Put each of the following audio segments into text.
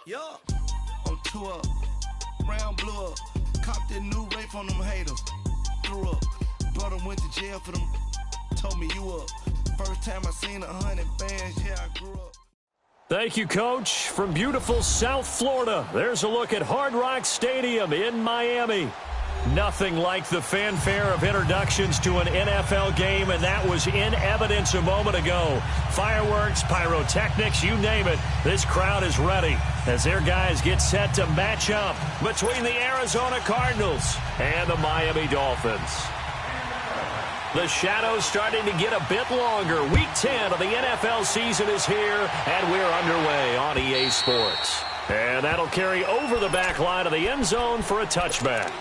Yup, I'm 2 up, round blew up, copped that new rape on them haters, threw up, brother went to jail for them, told me you up, first time I seen 100 bands, yeah I grew up. Thank you, Coach. From beautiful South Florida, there's a look at Hard Rock Stadium in Miami. Nothing like the fanfare of introductions to an NFL game, and that was in evidence a moment ago. Fireworks, pyrotechnics, you name it. This crowd is ready as their guys get set to match up between the Arizona Cardinals and the Miami Dolphins. The shadow's starting to get a bit longer. Week 10 of the NFL season is here, and we're underway on EA Sports. And that'll carry over the back line of the end zone for a touchback.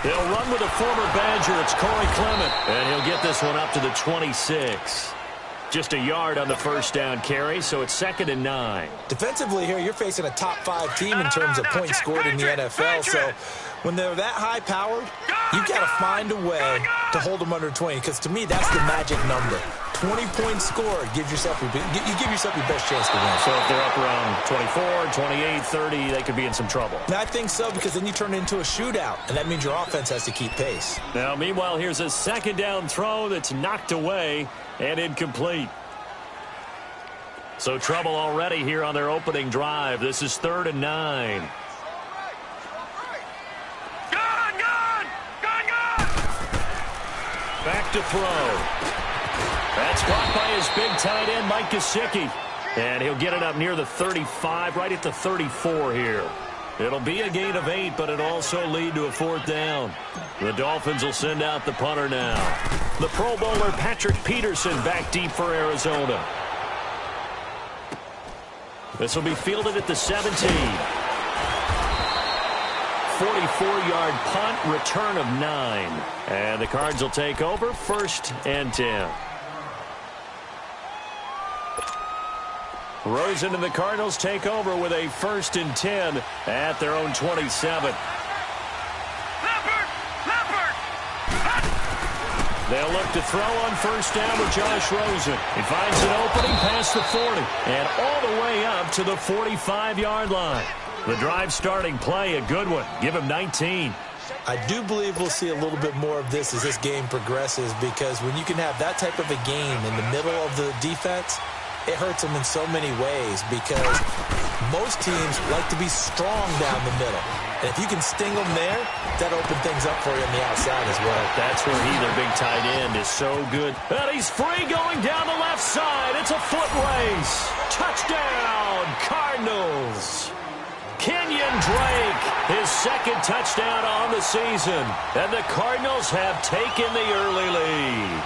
They'll run with a former Badger. It's Corey Clement, and he'll get this one up to the 26. Just a yard on the first down carry, so it's 2nd and 9. Defensively here, you're facing a top-5 team in terms of points scored in the NFL. So when they're that high-powered, you've got to find a way to hold them under 20, because to me, that's the magic number. 20 points scored, you give yourself your best chance to win. So if they're up around 24, 28, 30, they could be in some trouble. And I think so, because then you turn it into a shootout, and that means your offense has to keep pace. Now, meanwhile, here's a 2nd down throw that's knocked away and incomplete. So trouble already here on their opening drive. This is 3rd and 9. Back to throw. That's caught by his big tight end, Mike Gesicki. And he'll get it up near the 35, right at the 34 here. It'll be a gain of 8, but it'll also lead to a 4th down. The Dolphins will send out the punter now. The Pro Bowler Patrick Peterson back deep for Arizona. This will be fielded at the 17. 44-yard punt, return of 9. And the Cards will take over, 1st and 10. Rosen and the Cardinals take over with a 1st and 10 at their own 27. They'll look to throw on 1st down with Josh Rosen. He finds an opening past the 40 and all the way up to the 45-yard line. The drive starting play, a good one. Give him 19. I do believe we'll see a little bit more of this as this game progresses, because when you can have that type of a game in the middle of the defense, it hurts them in so many ways, because most teams like to be strong down the middle. And if you can sting them there, that opens things up for you on the outside as well. That's where their big tight end, is so good. And he's free going down the left side. It's a foot race. Touchdown, Cardinals. Kenyon Drake, his 2nd touchdown on the season. And the Cardinals have taken the early lead.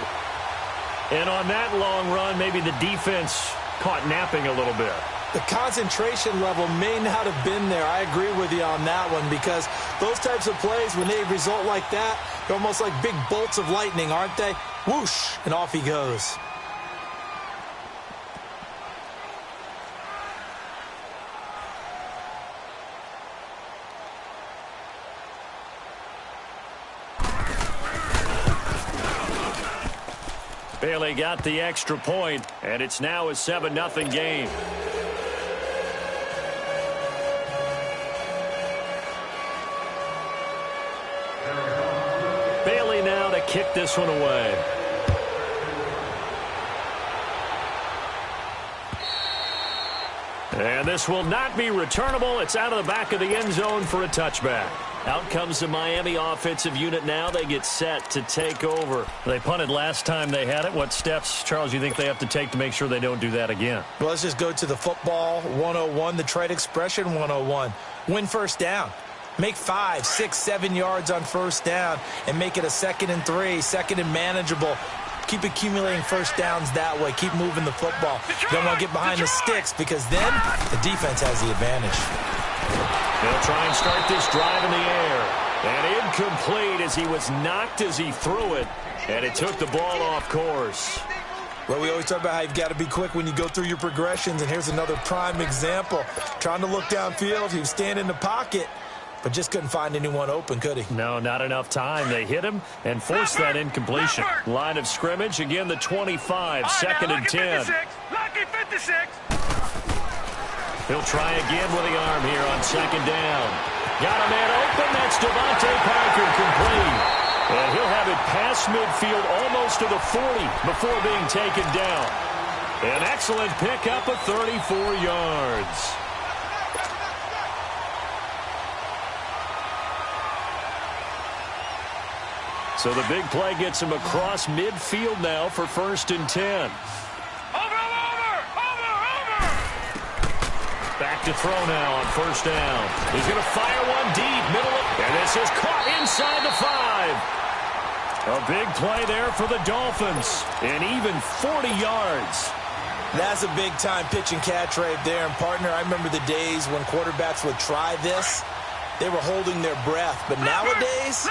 And on that long run, maybe the defense caught napping a little bit. The concentration level may not have been there. I agree with you on that one, because those types of plays, when they result like that, they're almost like big bolts of lightning, aren't they? Whoosh, and off he goes. Bailey got the extra point, and it's now a 7-0 game. Bailey now to kick this one away. And this will not be returnable. It's out of the back of the end zone for a touchback. Out comes the Miami offensive unit now. They get set to take over. They punted last time they had it. What steps, Charles, you think they have to take to make sure they don't do that again? Well, let's just go to the football 101, the trade expression 101. Win 1st down. Make 5, 6, 7 yards on 1st down and make it a 2nd and 3, 2nd and manageable. Keep accumulating 1st downs that way. Keep moving the football. You don't want to get behind the sticks, because then the defense has the advantage. They'll try and start this drive in the air. And incomplete as he was knocked as he threw it. And it took the ball off course. Well, we always talk about how you've got to be quick when you go through your progressions, and here's another prime example. Trying to look downfield, he was standing in the pocket, but just couldn't find anyone open, could he? No, not enough time. They hit him and forced that incompletion. Line of scrimmage, again the 25, second and 10. Lucky 56. He'll try again with the arm here on second down. Got a man open. That's Devontae Parker, complete. And he'll have it past midfield almost to the 40 before being taken down. An excellent pickup of 34 yards. So the big play gets him across midfield now for first and 10. Back to throw now on first down. He's going to fire one deep, middle, and this is caught inside the 5. A big play there for the Dolphins, and even 40 yards. That's a big-time pitch and catch right there. And, partner, I remember the days when quarterbacks would try this. They were holding their breath. But nowadays,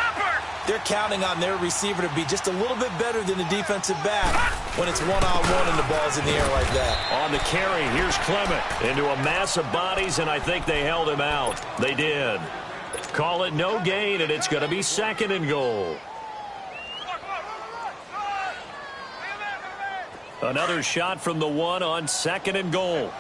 they're counting on their receiver to be just a little bit better than the defensive back when it's one-on-one and the ball's in the air like that. On the carry, here's Clement into a mass of bodies, and I think they held him out. They did. Call it no gain, and it's going to be second and goal. Another shot from the 1 on second and goal.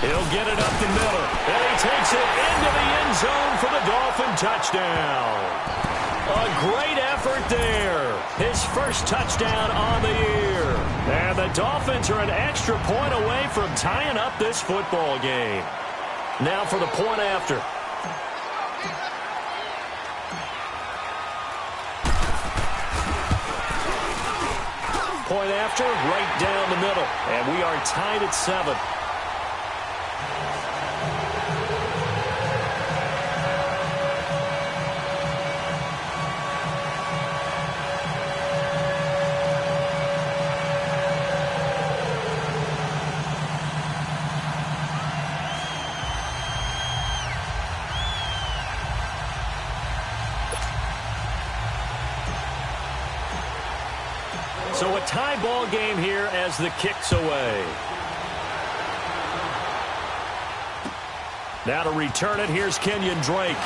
He'll get it up the middle, and he takes it into the end zone for the Dolphin touchdown. A great effort there. His first touchdown on the year. And the Dolphins are an extra point away from tying up this football game. Now for the point after. Point after, right down the middle. And we are tied at 7. So a tie ball game here as the kick's away. Now to return it, here's Kenyon Drake.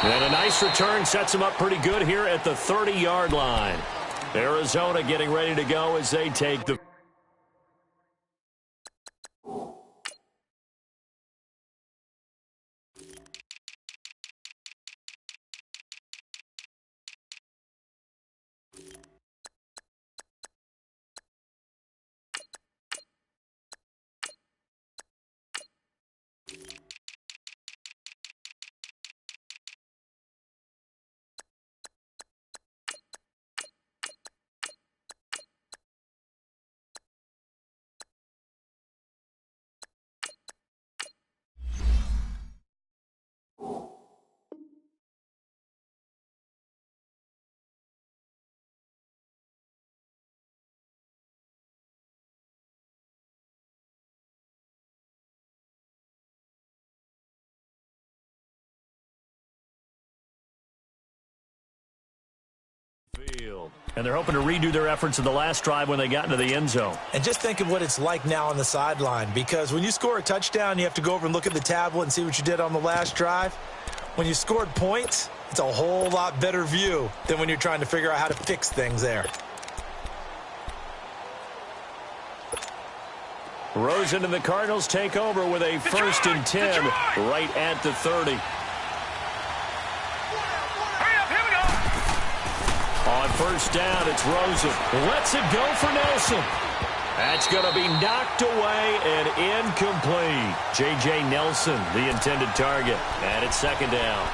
And a nice return sets him up pretty good here at the 30-yard line. Arizona getting ready to go as they take the field. And they're hoping to redo their efforts in the last drive when they got into the end zone. And just think of what it's like now on the sideline, because when you score a touchdown, you have to go over and look at the tablet and see what you did on the last drive. When you scored points, it's a whole lot better view than when you're trying to figure out how to fix things there. Rosen and the Cardinals take over with a first and 10 right at the 30. On first down, it's Rosen. Lets it go for Nelson. That's going to be knocked away and incomplete. J.J. Nelson, the intended target. And it's second down.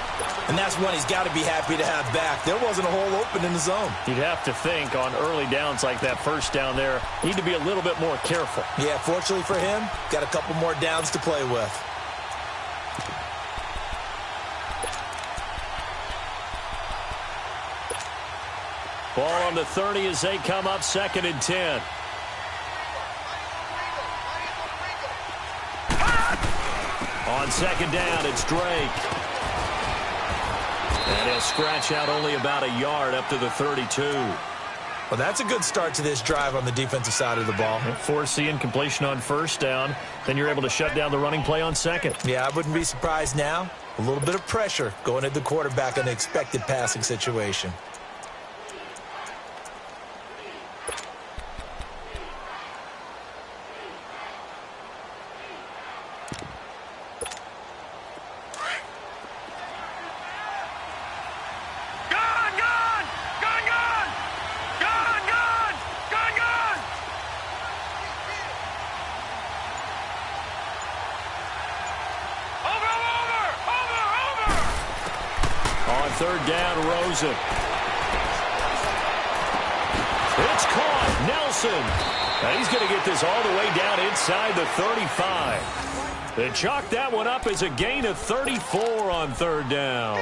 And that's one he's got to be happy to have back. There wasn't a hole open in the zone. You'd have to think on early downs like that first down there, need to be a little bit more careful. Yeah, fortunately for him, got a couple more downs to play with. Ball on the 30 as they come up second and 10. On second down, it's Drake. And he'll scratch out only about a yard up to the 32. Well, that's a good start to this drive on the defensive side of the ball. Force the incompletion on first down. Then you're able to shut down the running play on second. Yeah, I wouldn't be surprised now. A little bit of pressure going at the quarterback in an expected passing situation. Third down, Rosen. It's caught. Nelson. Now he's going to get this all the way down inside the 35. They chalk that one up as a gain of 34 on third down.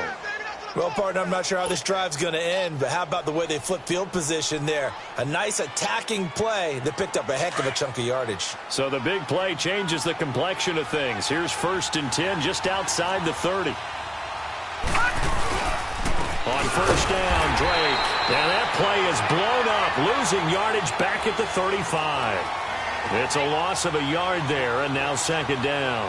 Well, partner, I'm not sure how this drive's going to end, but how about the way they flip field position there? A nice attacking play that picked up a heck of a chunk of yardage. So the big play changes the complexion of things. Here's 1st and 10 just outside the 30. On first down, Drake. And that play is blown up, losing yardage back at the 35. It's a loss of a yard there, and now 2nd down.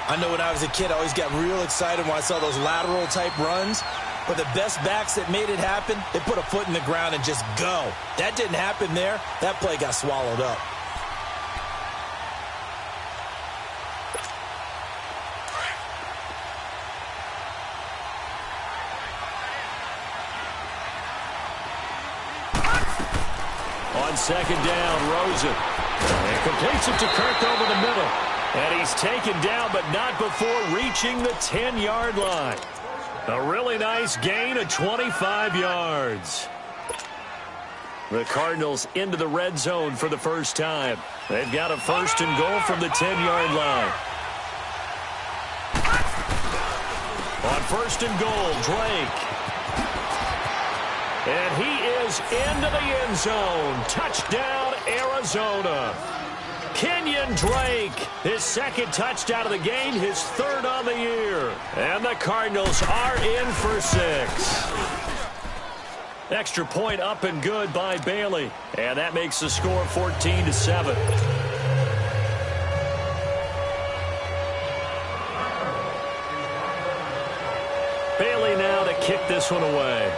I know when I was a kid, I always got real excited when I saw those lateral-type runs. But the best backs that made it happen, they put a foot in the ground and just go. That didn't happen there. That play got swallowed up. On 2nd down, Rosen. And completes it to Kirk over the middle. And he's taken down, but not before reaching the 10-yard line. A really nice gain of 25 yards. The Cardinals into the red zone for the first time. They've got a 1st and goal from the 10-yard line. On 1st and goal, Drake. And he is into the end zone. Touchdown, Arizona. Kenyon Drake, his 2nd touchdown of the game, his 3rd on the year. And the Cardinals are in for 6. Extra point up and good by Bailey. And that makes the score 14-7. Bailey now to kick this one away.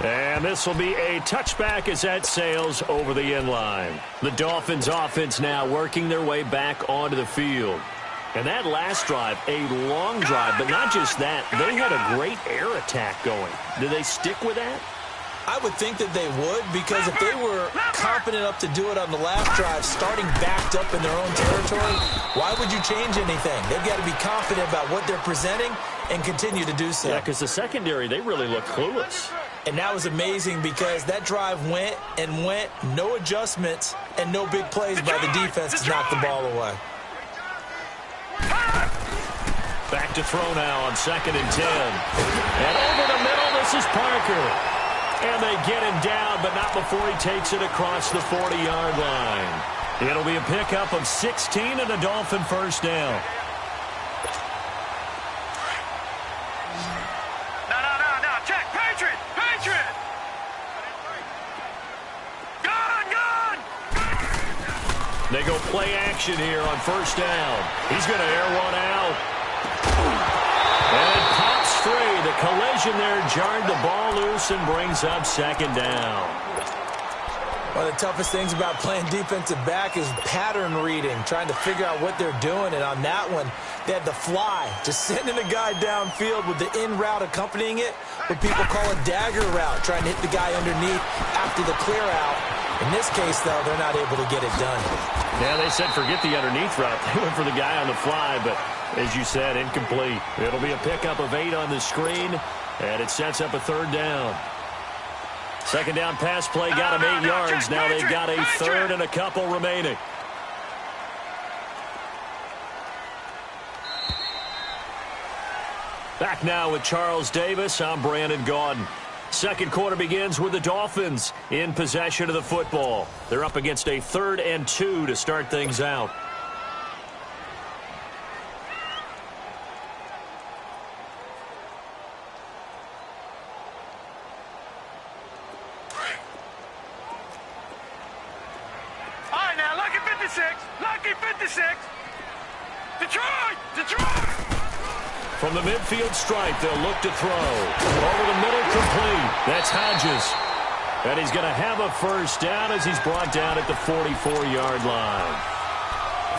And this will be a touchback as that sails over the end line. The Dolphins offense now working their way back onto the field. And that last drive, a long drive, but not just that. They had a great air attack going. Do they stick with that? I would think that they would, because if they were confident enough to do it on the last drive, starting backed up in their own territory, why would you change anything? They've got to be confident about what they're presenting and continue to do so. Yeah, because the secondary, they really look clueless. And that was amazing because that drive went and went, no adjustments, and no big plays by the defense to knock the ball away. Back to throw now on 2nd and 10. And over the middle, this is Parker. And they get him down, but not before he takes it across the 40-yard line. It'll be a pickup of 16 and a Dolphin 1st down. No, check, Patriot! Gun! They go play action here on 1st down. He's going to air one out. And it pops free. The collision there jarred the ball loose and brings up 2nd down. One of the toughest things about playing defensive back is pattern reading, trying to figure out what they're doing. And on that one, they had the fly, just sending a guy downfield with the in route accompanying it, what people call a dagger route, trying to hit the guy underneath after the clear out. In this case, though, they're not able to get it done. Yeah, they said forget the underneath route. They went for the guy on the fly, but as you said, incomplete. It'll be a pickup of 8 on the screen, and it sets up a 3rd down. 2nd down pass play got him 8 yards. Now they've got a 3rd and a couple remaining. Back now with Charles Davis. I'm Brandon Gaudin. Second quarter begins with the Dolphins in possession of the football. They're up against a 3rd and 2 to start things out. 56. Lucky 56. Detroit! Detroit! From the midfield stripe, they'll look to throw. Over the middle, complete. That's Hodges. And he's going to have a first down as he's brought down at the 44-yard line.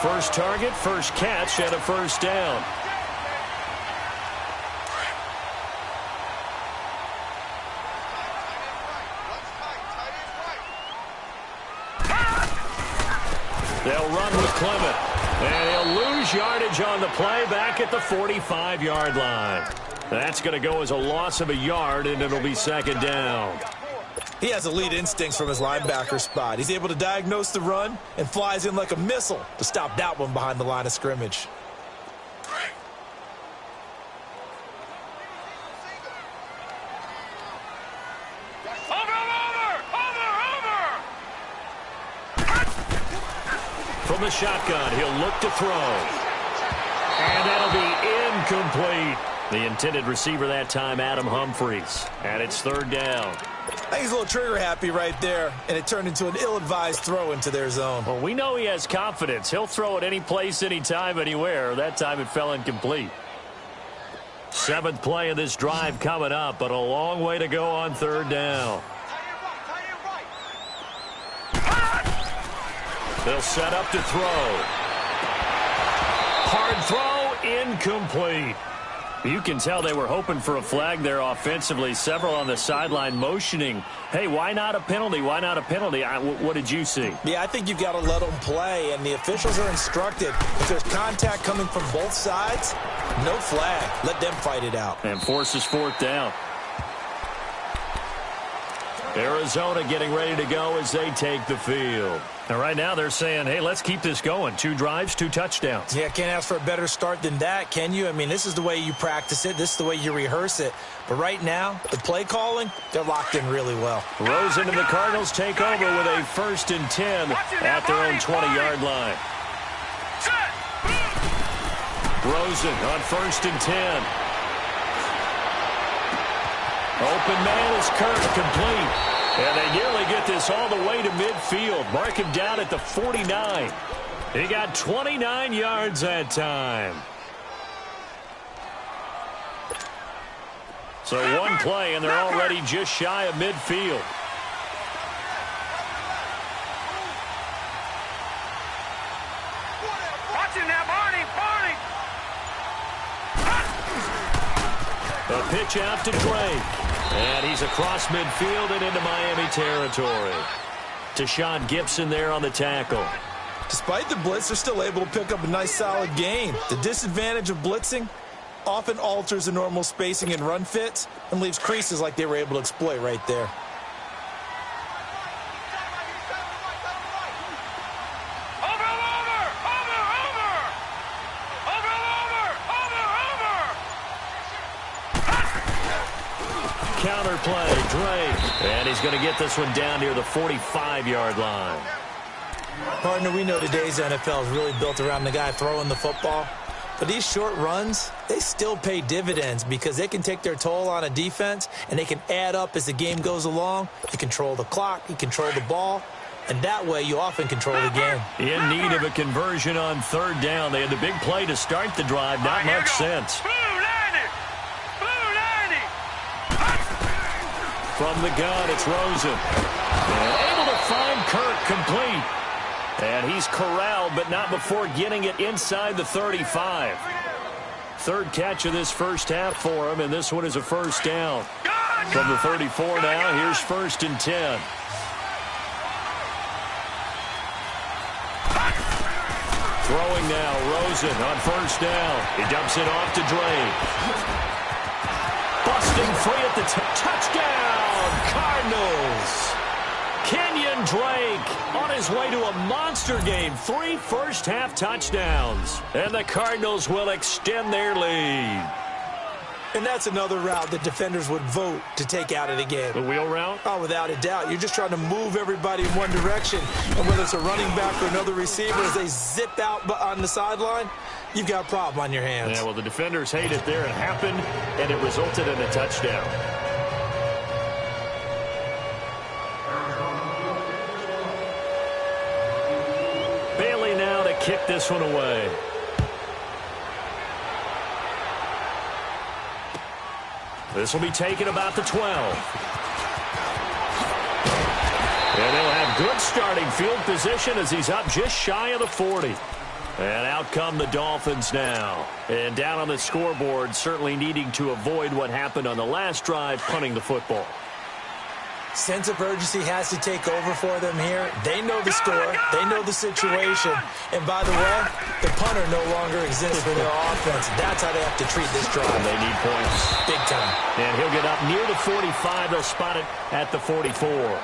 First target, first catch, and a first down. They'll run with Clement. And he'll lose yardage on the play back at the 45-yard line. That's going to go as a loss of a yard, and it'll be second down. He has elite instincts from his linebacker spot. He's able to diagnose the run and flies in like a missile to stop that one behind the line of scrimmage. From the shotgun, he'll look to throw. And that'll be incomplete. The intended receiver that time, Adam Humphries. And it's third down. I think he's a little trigger happy right there, and it turned into an ill-advised throw into their zone. Well, we know he has confidence. He'll throw it any place, anytime, anywhere. That time it fell incomplete. Seventh play of this drive coming up, but a long way to go on third down. They'll set up to throw. Hard throw, incomplete. You can tell they were hoping for a flag there offensively. Several on the sideline motioning, hey, why not a penalty? Why not a penalty? What did you see? Yeah, I think you've got to let them play, and the officials are instructed. If there's contact coming from both sides, no flag. Let them fight it out. And forces fourth down. Arizona getting ready to go as they take the field. And right now they're saying, hey, let's keep this going. 2 drives, 2 touchdowns. Yeah, can't ask for a better start than that, can you? I mean, this is the way you practice it. This is the way you rehearse it. But right now, the play calling, they're locked in really well. Rosen and the Cardinals take over with a 1st and 10 at their own 20-yard line. Rosen on 1st and 10. Open man is Kirk, complete. And they nearly get this all the way to midfield. Mark him down at the 49. He got 29 yards that time. So one play, and they're already just shy of midfield. Watching now, Barney. A pitch out to Drake. And he's across midfield and into Miami territory. Tashawn Gibson there on the tackle. Despite the blitz, they're still able to pick up a nice, solid gain. The disadvantage of blitzing often alters the normal spacing and run fits and leaves creases like they were able to exploit right there. Counter play, Drake. And he's going to get this one down near the 45-yard line. Partner, we know today's NFL is really built around the guy throwing the football. But these short runs, they still pay dividends because they can take their toll on a defense, and they can add up as the game goes along. You control the clock, you control the ball, and that way you often control the game. In need of a conversion on third down. They had the big play to start the drive. Not much sense. From the gun, it's Rosen. And able to find Kirk, complete. And he's corralled, but not before getting it inside the 35. Third catch of this first half for him, and this one is a first down. From the 34 now, here's 1st and 10. Throwing now, Rosen on 1st down. He dumps it off to Drake. Busting free at the touchdown, Cardinals. Kenyon Drake on his way to a monster game. 3 first-half touchdowns. And the Cardinals will extend their lead. And that's another route that defenders would vote to take out of the game. The wheel route? Oh, without a doubt. You're just trying to move everybody in one direction. And whether it's a running back or another receiver, as they zip out on the sideline, you've got a problem on your hands. Yeah, well, the defenders hate it there. It happened, and it resulted in a touchdown. kick this one away. This will be taken about the 12. And they'll have good starting field position as he's up just shy of the 40. And out come the Dolphins now. And down on the scoreboard, certainly needing to avoid what happened on the last drive, punting the football. Sense of urgency has to take over for them here. They know the score. They know the situation. And by the way, the punter no longer exists for their offense. That's how they have to treat this drive. They need points. Big time. And he'll get up near the 45. They'll spot it at the 44.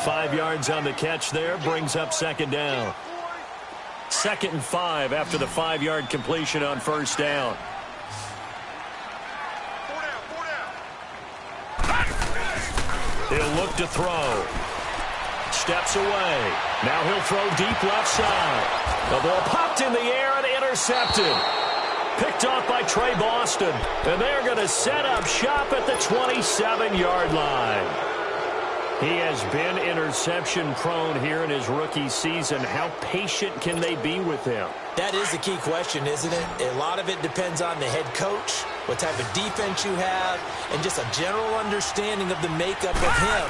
5 yards on the catch there. Brings up second down. 2nd and 5 after the 5-yard completion on first down. He'll look to throw. Steps away. Now he'll throw deep left side. The ball popped in the air and intercepted. Picked off by Trey Boston. And they're going to set up shop at the 27-yard line. He has been interception-prone here in his rookie season. How patient can they be with him? That is the key question, isn't it? A lot of it depends on the head coach, what type of defense you have, and just a general understanding of the makeup of him.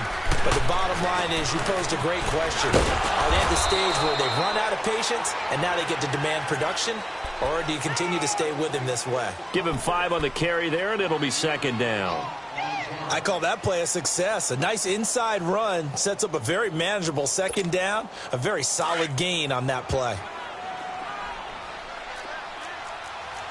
But the bottom line is you posed a great question. Are they at the stage where they've run out of patience and now they get to demand production? Or do you continue to stay with him this way? Give him 5 on the carry there, and it'll be second down. I call that play a success. A nice inside run sets up a very manageable second down. A very solid gain on that play.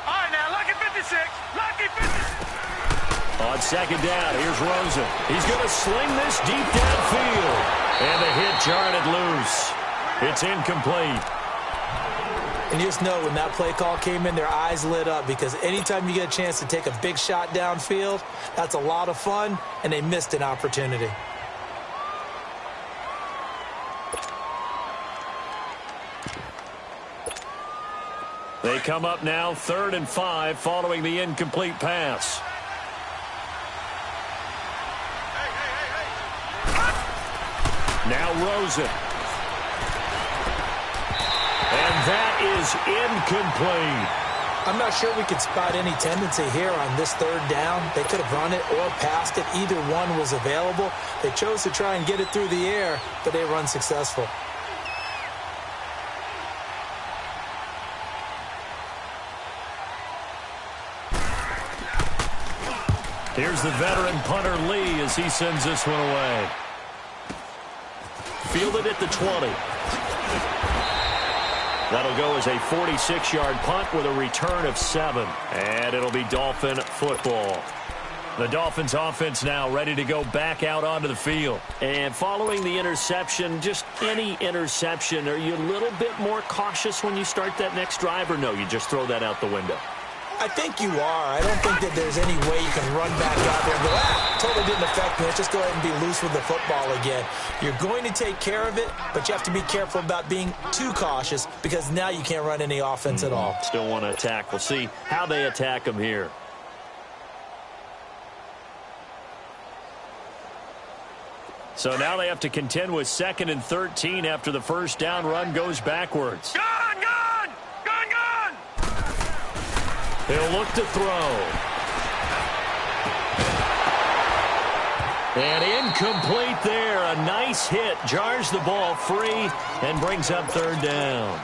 All right, now, lucky 56. Lucky 56. On second down, here's Rosen. He's going to sling this deep downfield. And the hit jarred it loose. It's incomplete. And you just know when that play call came in, their eyes lit up because anytime you get a chance to take a big shot downfield, that's a lot of fun, and they missed an opportunity. They come up now 3rd and 5 following the incomplete pass. Now Rosen. And that is incomplete. I'm not sure we could spot any tendency here on this 3rd down. They could have run it or passed it. Either one was available. They chose to try and get it through the air, but they were unsuccessful. Here's the veteran punter Lee as he sends this one away. Fielded at the 20. That'll go as a 46-yard punt with a return of 7. And it'll be Dolphin football. The Dolphins offense now ready to go back out onto the field. And following the interception, just any interception, are you a little bit more cautious when you start that next drive, or no, you just throw that out the window? I think you are. I don't think that there's any way you can run back out there and go, totally didn't affect me. Let's just go ahead and be loose with the football again. You're going to take care of it, but you have to be careful about being too cautious because now you can't run any offense at all. Still want to attack. We'll see how they attack them here. So now they have to contend with 2nd and 13 after the first down run goes backwards. Gun! He'll look to throw. And incomplete there. A nice hit. Jars the ball free and brings up 3rd down.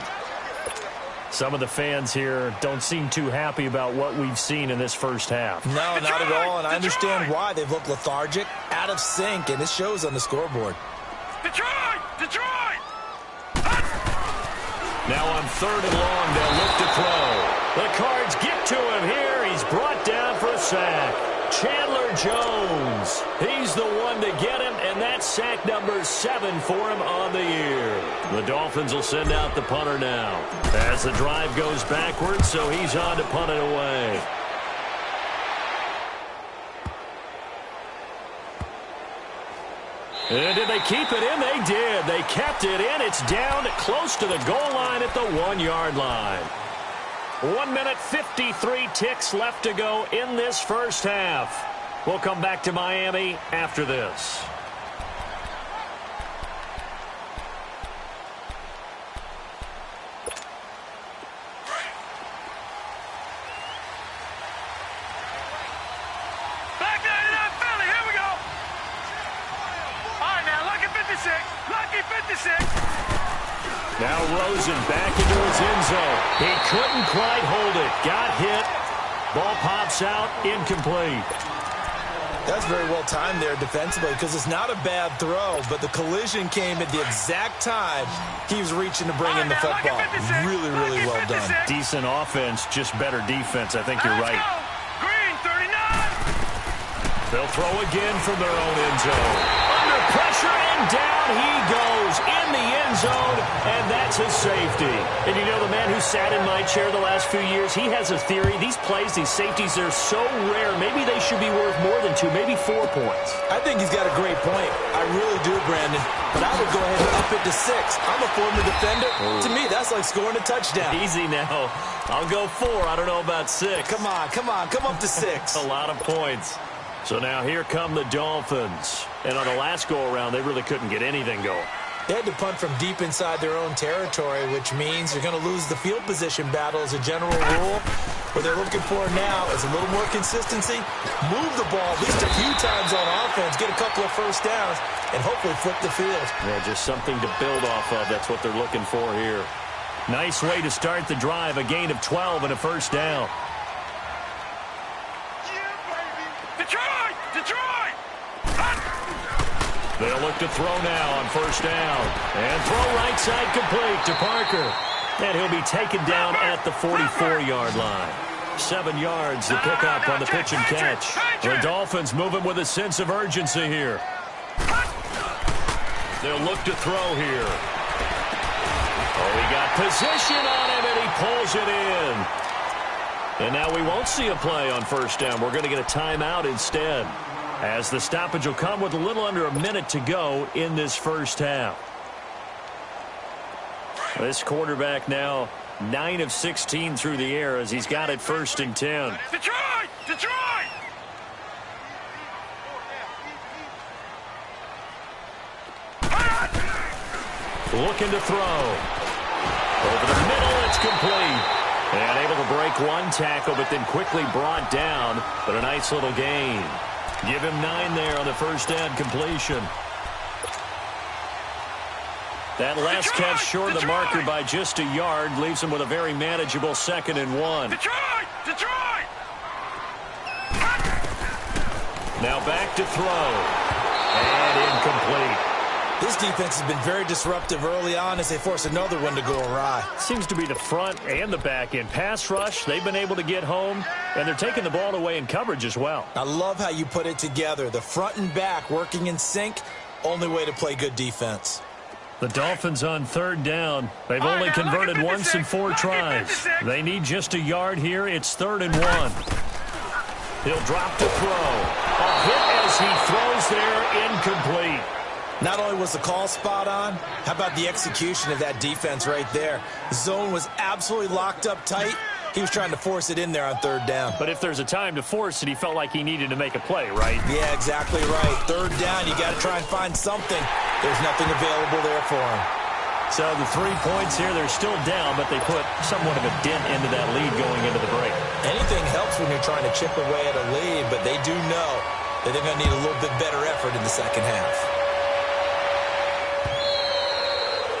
Some of the fans here don't seem too happy about what we've seen in this first half. No, not at all, and I understand why. They've looked lethargic, out of sync, and it shows on the scoreboard. Detroit! Detroit! Now on 3rd and long, they'll look to throw. The Cards get to him here. He's brought down for a sack. Chandler Jones. He's the one to get him, and that's sack number 7 for him on the year. The Dolphins will send out the punter now as the drive goes backwards, so he's on to punt it away. And did they keep it in? They did. They kept it in. It's down close to the goal line at the 1-yard line. 1 minute, 53 ticks left to go in this first half. We'll come back to Miami after this. Now Rosen back into his end zone. He couldn't quite hold it. Got hit. Ball pops out. Incomplete. That's very well timed there defensively because it's not a bad throw, but the collision came at the exact time he was reaching to bring in the football. Really, really well done. Decent offense, just better defense. I think you're right. Green, 39. They'll throw again from their own end zone. Under pressure, and down he goes in the end zone, and that's a safety. And you know, the man who sat in my chair the last few years, he has a theory. These plays, these safeties, they're so rare. Maybe they should be worth more than 2, maybe 4 points. I think he's got a great point. I really do, Brandon. But I would go ahead and up it to 6. I'm a former defender. Ooh. To me, that's like scoring a touchdown. Easy now. I'll go 4. I don't know about 6. Come on. Come up to 6. A lot of points. So now here come the Dolphins. And on the last go-around, they really couldn't get anything going. They had to punt from deep inside their own territory, which means you're going to lose the field position battle as a general rule. What they're looking for now is a little more consistency, move the ball at least a few times on offense, get a couple of first downs, and hopefully flip the field. Yeah, just something to build off of. That's what they're looking for here. Nice way to start the drive, a gain of 12 and a first down. Detroit! They'll look to throw now on first down. And throw right side complete to Parker. And he'll be taken down at the 44-yard line. 7 yards to pick up on the pitch and catch. The Dolphins moving with a sense of urgency here. They'll look to throw here. Oh, he got position on him, and he pulls it in. And now we won't see a play on first down. We're going to get a timeout instead, as the stoppage will come with a little under a minute to go in this first half. This quarterback now 9 of 16 through the air as he's got it 1st and 10. Detroit! Looking to throw. Over the middle, it's complete. And able to break one tackle, but then quickly brought down. But a nice little gain. Give him 9 there on the first down completion. That last catch short of the marker by just a yard leaves him with a very manageable 2nd and 1. Detroit! Now back to throw. And incomplete. This defense has been very disruptive early on as they force another one to go awry. Seems to be the front and the back end. Pass rush, they've been able to get home, and they're taking the ball away in coverage as well. I love how you put it together. The front and back working in sync, only way to play good defense. The Dolphins on 3rd down. They've only converted once in 4 tries. They need just a yard here. It's 3rd and 1. He'll drop to throw. A hit as he throws there, incomplete. Not only was the call spot on, how about the execution of that defense right there? The zone was absolutely locked up tight. He was trying to force it in there on 3rd down. But if there's a time to force it, he felt like he needed to make a play, right? Yeah, exactly right. 3rd down, you got to try and find something. There's nothing available there for him. So the 3 points here, they're still down, but they put somewhat of a dent into that lead going into the break. Anything helps when you're trying to chip away at a lead, but they do know that they're going to need a little bit better effort in the second half.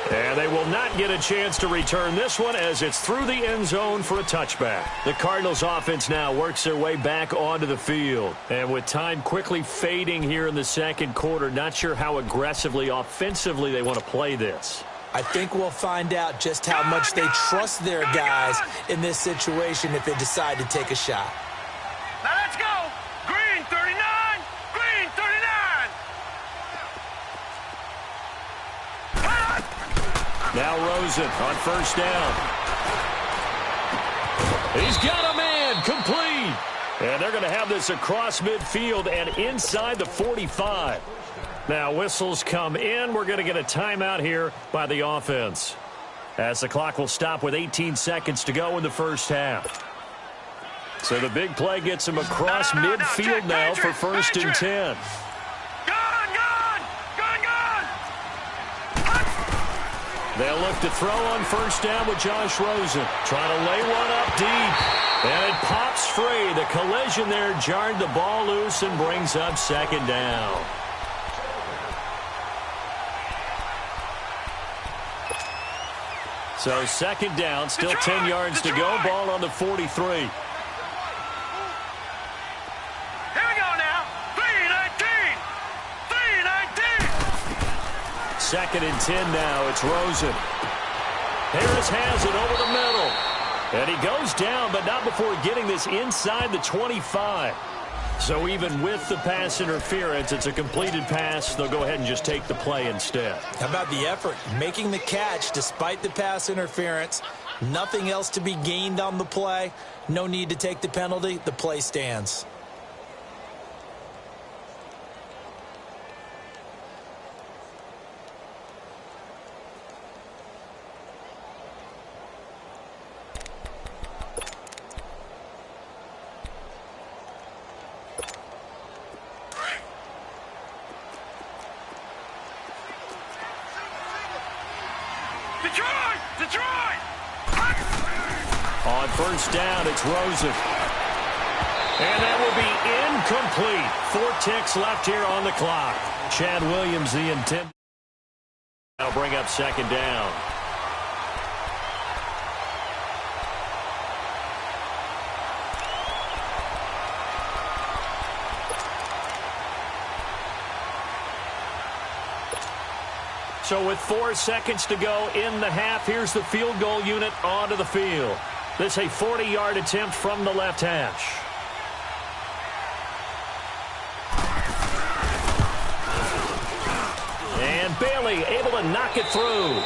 And they will not get a chance to return this one as it's through the end zone for a touchback. The Cardinals offense now works their way back onto the field. And with time quickly fading here in the second quarter, not sure how aggressively, offensively they want to play this. I think we'll find out just how much they trust their guys in this situation if they decide to take a shot. Now let's go! Green, 39! Green, 39! Now Rosen on first down. He's got a man, complete. And they're going to have this across midfield and inside the 45. Now whistles come in. We're going to get a timeout here by the offense, as the clock will stop with 18 seconds to go in the first half. So the big play gets him across midfield now for 1st and 10. They'll look to throw on first down with Josh Rosen. Trying to lay one up deep. And it pops free. The collision there jarred the ball loose and brings up 2nd down. So second down, still 10 yards to go. Ball on the 43. Here we go now. 3-19. 3-19. Second and 10 now. It's Rosen. Harris has it over the middle. And he goes down, but not before getting this inside the 25. So even with the pass interference, it's a completed pass. They'll go ahead and just take the play instead. How about the effort? Making the catch despite the pass interference. Nothing else to be gained on the play. No need to take the penalty. The play stands. Detroit! On first down, it's Rosen. And that will be incomplete. 4 ticks left here on the clock. Chad Williams, the intent. That'll bring up second down. So with 4 seconds to go in the half, here's the field goal unit onto the field. This a 40-yard attempt from the left hash. And Bailey able to knock it through.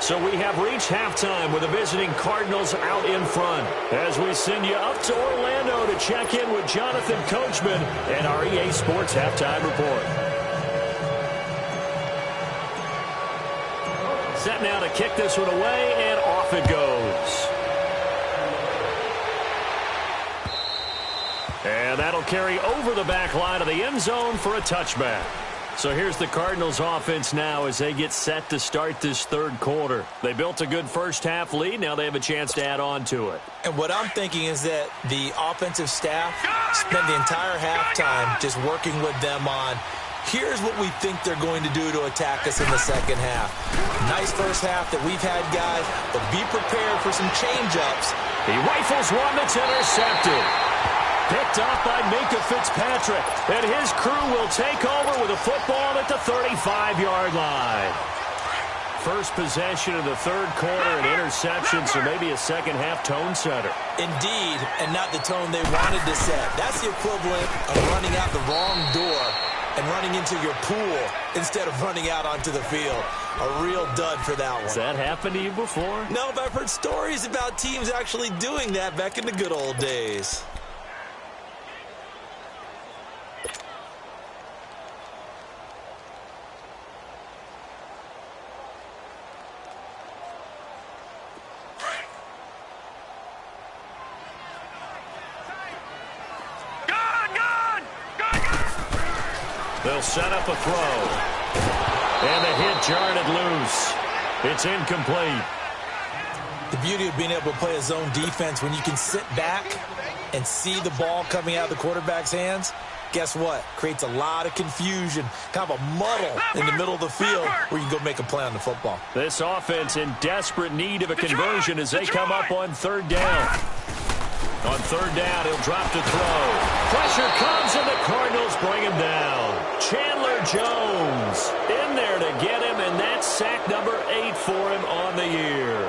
So we have reached halftime with the visiting Cardinals out in front. As we send you up to Orlando to check in with Jonathan Coachman and our EA Sports Halftime Report. Set now to kick this one away, and off it goes. And that'll carry over the back line of the end zone for a touchback. So here's the Cardinals offense now as they get set to start this third quarter. They built a good first half lead. Now they have a chance to add on to it. And what I'm thinking is that the offensive staff spent the entire halftime just working with them on, here's what we think they're going to do to attack us in the second half. Nice first half that we've had, guys, but be prepared for some change-ups. He rifles one that's intercepted. Picked off by Minka Fitzpatrick. And his crew will take over with a football at the 35-yard line. First possession of the third quarter, an interception, so maybe a second-half tone setter. Indeed, and not the tone they wanted to set. That's the equivalent of running out the wrong door and running into your pool instead of running out onto the field. A real dud for that one. Has that happened to you before? No, but I've heard stories about teams actually doing that back in the good old days. They'll set up a throw. And the hit jarred it loose. It's incomplete. The beauty of being able to play a zone defense when you can sit back and see the ball coming out of the quarterback's hands, guess what? Creates a lot of confusion, kind of a muddle in the middle of the field where you can go make a play on the football. This offense in desperate need of a conversion as they come up on third down. On third down, he'll drop to throw. Pressure comes, and the Cardinals bring him down. Chandler Jones in there to get him, and that's sack number 8 for him on the year.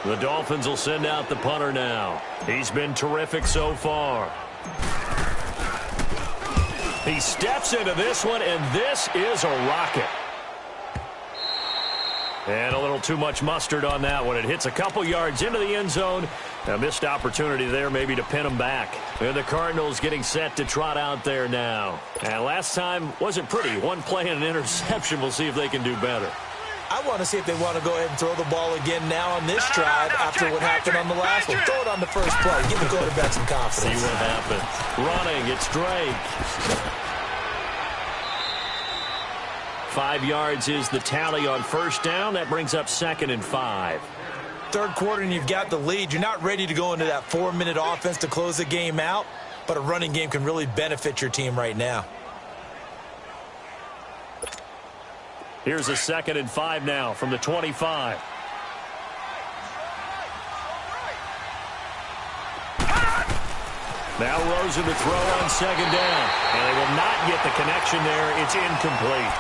The Dolphins will send out the punter now. He's been terrific so far. He steps into this one, and this is a rocket. And a little too much mustard on that one. It hits a couple yards into the end zone. A missed opportunity there maybe to pin him back. And the Cardinals getting set to trot out there now. And last time wasn't pretty. One play and an interception. We'll see if they can do better. I want to see if they want to go ahead and throw the ball again now on this drive after what happened on the last one. Throw it on the first play. Give the quarterback some confidence. See what happens. Running, it's Drake. 5 yards is the tally on first down. That brings up 2nd and 5. Third quarter and you've got the lead. You're not ready to go into that 4-minute offense to close the game out, but a running game can really benefit your team right now. Here's a 2nd and 5 now from the 25. Now Rosen to throw on 2nd down. And they will not get the connection there. It's incomplete.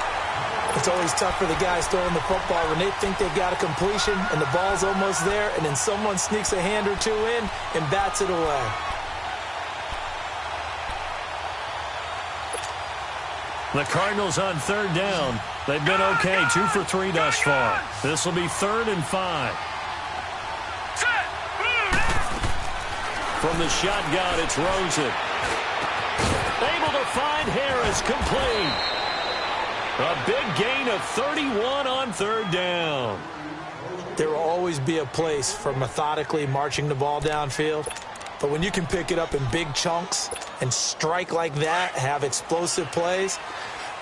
It's always tough for the guys throwing the football when they think they've got a completion and the ball's almost there, and then someone sneaks a hand or two in and bats it away. The Cardinals on 3rd down. They've been okay, 2 for 3 thus far. This will be 3rd and 5. From the shotgun, it's Rosen. Able to find Harris, complete. A big gain of 31 on 3rd down. There will always be a place for methodically marching the ball downfield. But when you can pick it up in big chunks and strike like that, have explosive plays,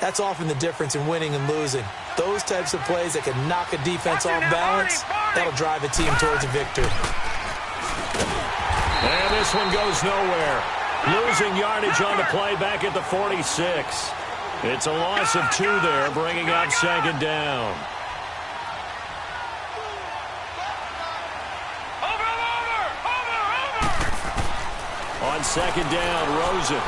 that's often the difference in winning and losing. Those types of plays that can knock a defense off balance, that'll drive a team towards a victory. And this one goes nowhere. Losing yardage on the play back at the 46. It's a loss of 2 there, bringing up 2nd down. On 2nd down, Rosen.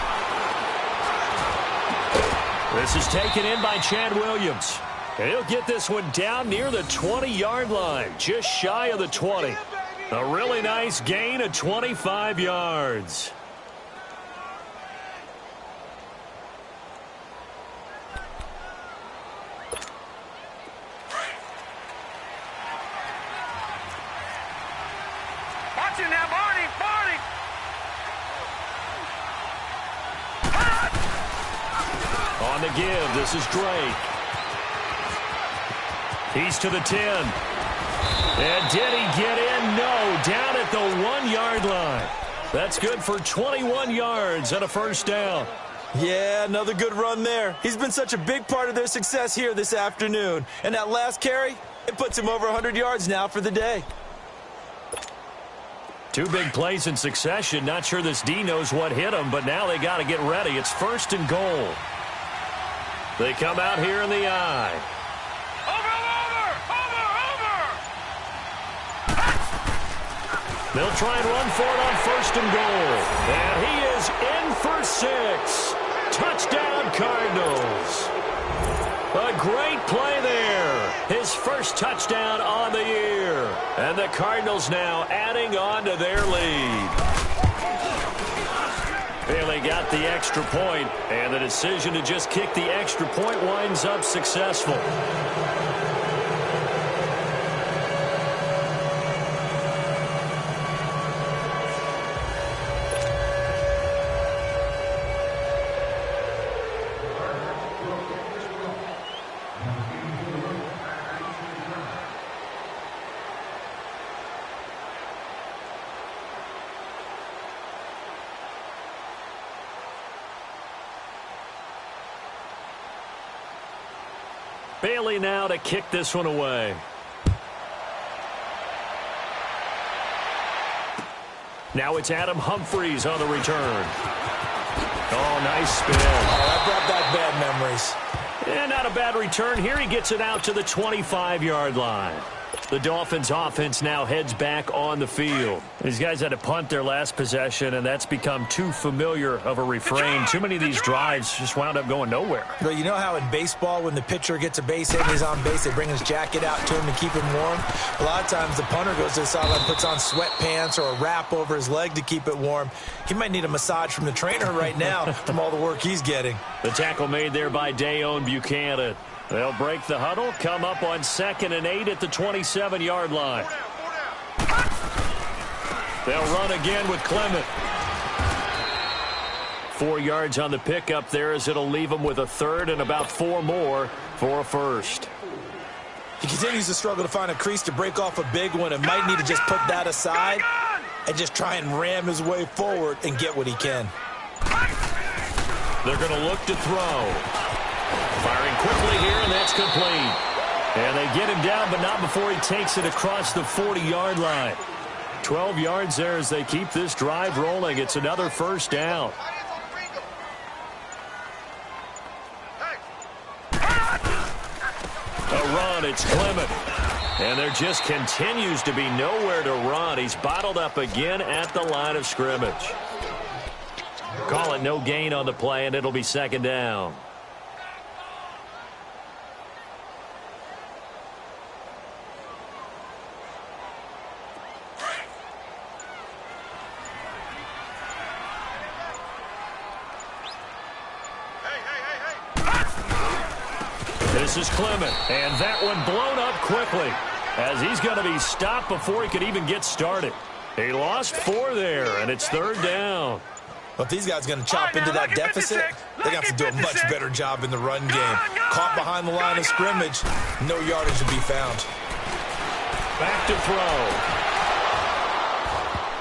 This is taken in by Chad Williams. And he'll get this one down near the 20-yard line, just shy of the 20. A really nice gain of 25 yards. Watch it now, Barney! On the give, this is Drake. He's to the 10. And did he get in? No, down at the 1-yard line. That's good for 21 yards and a 1st down. Yeah, another good run there. He's been such a big part of their success here this afternoon. And that last carry, it puts him over 100 yards now for the day. 2 big plays in succession. Not sure this D knows what hit him, but now they got to get ready. It's 1st and goal. They come out here in the I. They'll try and run for it on 1st and goal. And he is in for 6. Touchdown, Cardinals. A great play there. His first touchdown on the year. And the Cardinals now adding on to their lead. Bailey got the extra point, and the decision to just kick the extra point winds up successful. Bailey now to kick this one away. Now it's Adam Humphries on the return. Oh, nice spin. Oh, that brought back bad memories. And not a bad return here. He gets it out to the 25-yard line. The Dolphins offense now heads back on the field. These guys had to punt their last possession, and that's become too familiar of a refrain. Too many of these drives just wound up going nowhere. But you know how in baseball, when the pitcher gets a base hit and he's on base, they bring his jacket out to him to keep him warm? A lot of times the punter goes to the sideline, puts on sweatpants or a wrap over his leg to keep it warm. He might need a massage from the trainer right now from all the work he's getting. The tackle made there by Dayon Buchanan. They'll break the huddle, come up on 2nd and 8 at the 27-yard line. They'll run again with Clement. 4 yards on the pickup there as it'll leave them with a 3rd and about 4 more for a 1st. He continues to struggle to find a crease to break off a big one and might need to just put that aside and just try and ram his way forward and get what he can. They're going to look to throw. Firing quickly here, and that's complete. And they get him down, but not before he takes it across the 40-yard line. 12 yards there as they keep this drive rolling. It's another 1st down. and it's Clement. And there just continues to be nowhere to run. He's bottled up again at the line of scrimmage. Call it no gain on the play, and it'll be second down. This is Clement, and that one blown up quickly as he's going to be stopped before he could even get started. He lost 4 there, and it's third down. Well, if these guys are going to chop into that deficit, they're going to have to do a much better job in the run game. Caught behind the line of scrimmage, no yardage to be found. Back to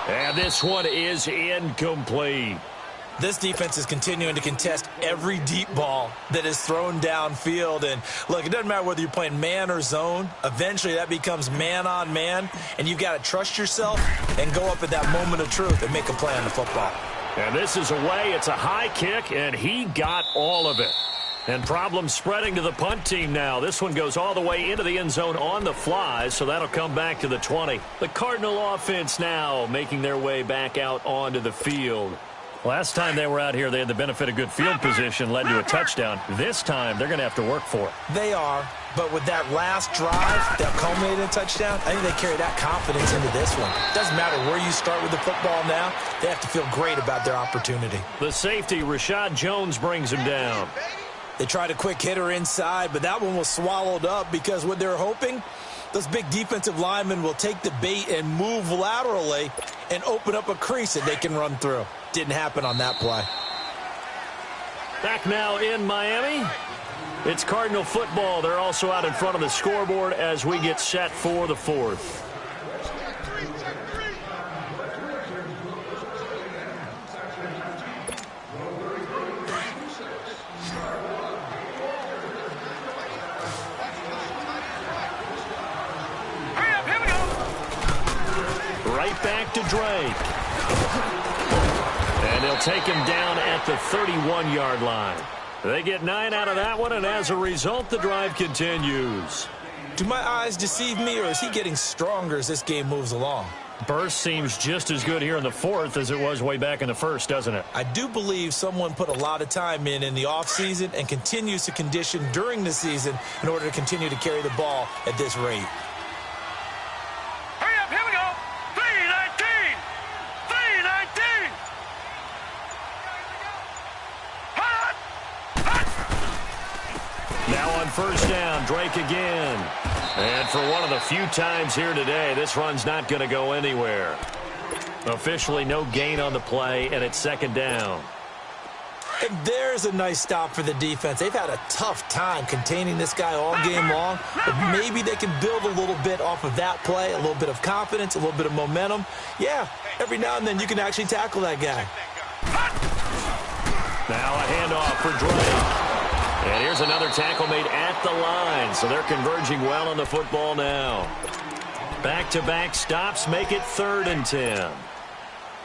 throw. And this one is incomplete. This defense is continuing to contest every deep ball that is thrown downfield. And, look, it doesn't matter whether you're playing man or zone. Eventually, that becomes man-on-man, and you've got to trust yourself and go up at that moment of truth and make a play on the football. And this is away. It's a high kick, and he got all of it. And problems spreading to the punt team now. This one goes all the way into the end zone on the fly, so that'll come back to the 20. The Cardinal offense now making their way back out onto the field. Last time they were out here, they had the benefit of good field position, led to a touchdown. This time, they're going to have to work for it. They are, but with that last drive that culminated in a touchdown, I think they carry that confidence into this one. Doesn't matter where you start with the football now, they have to feel great about their opportunity. The safety, Rashad Jones, brings him down. They tried a quick hitter inside, but that one was swallowed up because what they're hoping, those big defensive linemen will take the bait and move laterally and open up a crease that they can run through. Didn't happen on that play. Back now in Miami. It's Cardinal football. They're also out in front of the scoreboard as we get set for the fourth. Right back to Drake. And they'll take him down at the 31-yard line. They get 9 out of that one, and as a result, the drive continues. Do my eyes deceive me, or is he getting stronger as this game moves along? Burst seems just as good here in the fourth as it was way back in the first, doesn't it? I do believe someone put a lot of time in the offseason and continues to condition during the season in order to continue to carry the ball at this rate. Hurry up, here we go. 319. 319. Hot. Now on first down, Drake again. And for one of the few times here today, this run's not going to go anywhere. Officially no gain on the play, and it's second down. And there's a nice stop for the defense. They've had a tough time containing this guy all game long, but maybe they can build a little bit off of that play, a little bit of confidence, a little bit of momentum. Yeah, every now and then you can actually tackle that guy. Now a handoff for Drake. And here's another tackle made at the line, so they're converging well on the football now. Back-to-back stops make it 3rd and 10.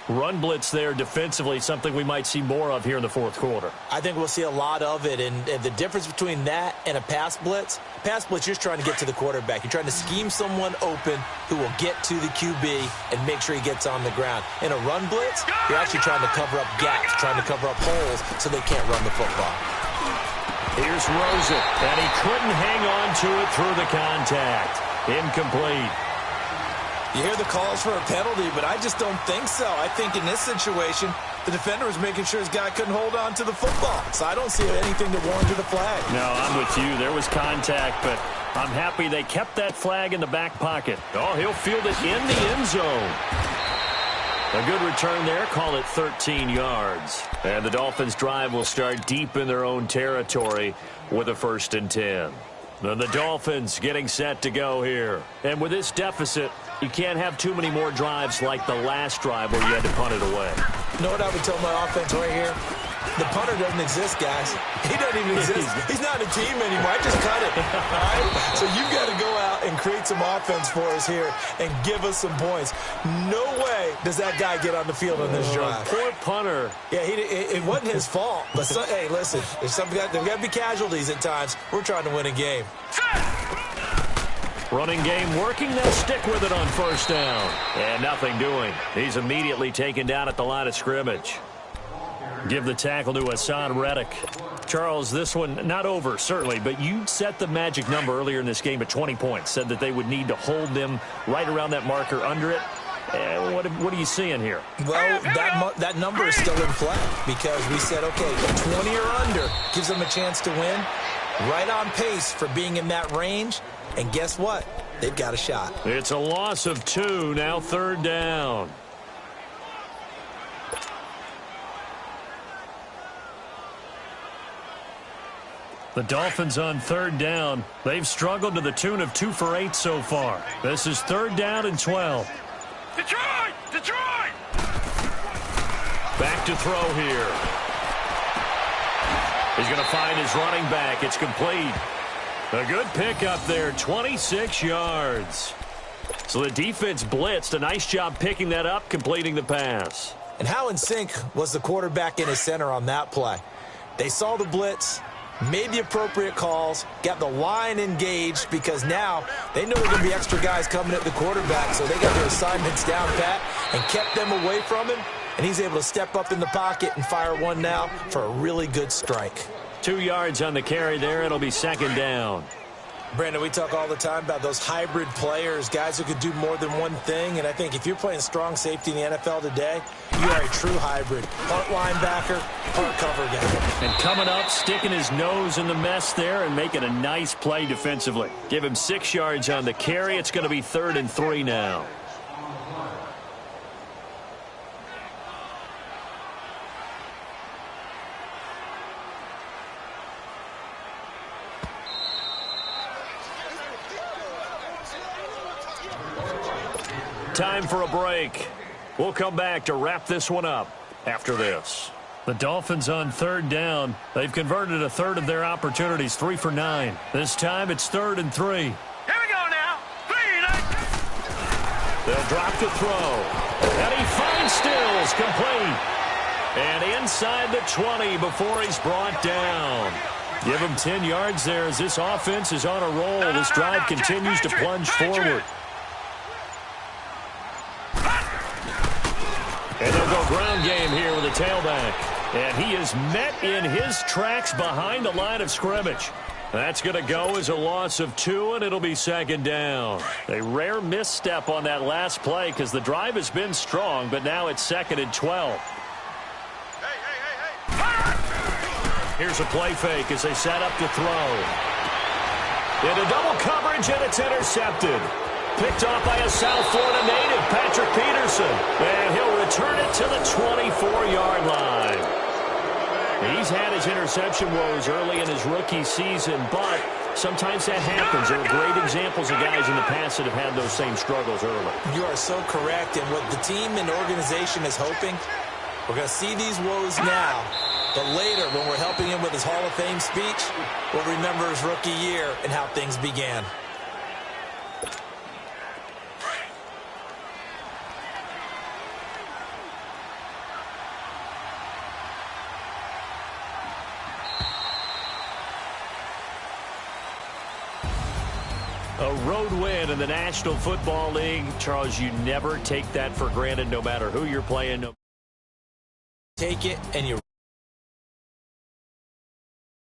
Run blitz there defensively, something we might see more of here in the fourth quarter. I think we'll see a lot of it, and the difference between that and a pass blitz, you're just trying to get to the quarterback. You're trying to scheme someone open who will get to the QB and make sure he gets on the ground. In a run blitz, you're actually trying to cover up gaps, trying to cover up holes so they can't run the football. Here's Rosen, and he couldn't hang on to it through the contact. Incomplete. You hear the calls for a penalty, but I just don't think so. I think in this situation, the defender was making sure his guy couldn't hold on to the football. So I don't see anything that warranted a flag. No, I'm with you. There was contact, but I'm happy they kept that flag in the back pocket. Oh, he'll field it in the end zone. A good return there. Call it 13 yards. And the Dolphins' drive will start deep in their own territory with a 1st and 10. And the Dolphins getting set to go here. And with this deficit, you can't have too many more drives like the last drive where you had to punt it away. You know what I would tell my offense right here? The punter doesn't exist, guys. He doesn't even exist. He's not a team anymore. I just cut it. All right? So you've got to go out and create some offense for us here and give us some points. No way does that guy get on the field on this drive. Poor punter. Yeah, it wasn't his fault. But, hey, listen, there's got to be casualties at times. We're trying to win a game. Running game working. They'll stick with it on first down. And nothing doing. He's immediately taken down at the line of scrimmage. Give the tackle to Hassan Reddick. Charles, this one not over, certainly, but you set the magic number earlier in this game at 20 points. Said that they would need to hold them right around that marker under it. What are you seeing here? Well, that number is still in play because we said, okay, 20 or under gives them a chance to win. Right on pace for being in that range. And guess what? They've got a shot. It's a loss of 2, now third down. The Dolphins on third down. They've struggled to the tune of 2 for 8 so far. This is third down and 12. Detroit! Detroit! Back to throw here. He's going to find his running back. It's complete. A good pickup there, 26 yards. So the defense blitzed. A nice job picking that up, completing the pass. And how in sync was the quarterback and his center on that play? They saw the blitz, made the appropriate calls, got the line engaged because now they know there are going to be extra guys coming at the quarterback, so they got their assignments down pat and kept them away from him, and he's able to step up in the pocket and fire one now for a really good strike. 2 yards on the carry there. It'll be second down. Brandon, we talk all the time about those hybrid players, guys who could do more than one thing, and I think if you're playing strong safety in the NFL today, you are a true hybrid. Part linebacker, part cover guy. And coming up, sticking his nose in the mess there and making a nice play defensively. Give him 6 yards on the carry. It's going to be 3rd and 3 now. Time for a break. We'll come back to wrap this one up after this. The Dolphins on third down. They've converted a third of their opportunities, 3 for 9. This time it's 3rd and 3. Here we go now. 3 and 8. They'll drop to throw. And he finds Stills, complete. And inside the 20 before he's brought down. Give him 10 yards there as this offense is on a roll. This drive continues to plunge forward. And they'll go ground game here with a tailback. And he is met in his tracks behind the line of scrimmage. That's going to go as a loss of 2, and it'll be second down. A rare misstep on that last play because the drive has been strong, but now it's 2nd and 12. Here's a play fake as they set up to throw. Into double coverage, and it's intercepted. Picked off by a South Florida native, Patrick Peterson. And he'll return it to the 24-yard line. He's had his interception woes early in his rookie season, but sometimes that happens. There are great examples of guys in the past that have had those same struggles early. You are so correct. And what the team and organization is hoping, we're going to see these woes now. But later, when we're helping him with his Hall of Fame speech, we'll remember his rookie year and how things began. A road win in the National Football League. Charles, you never take that for granted no matter who you're playing. Take it and you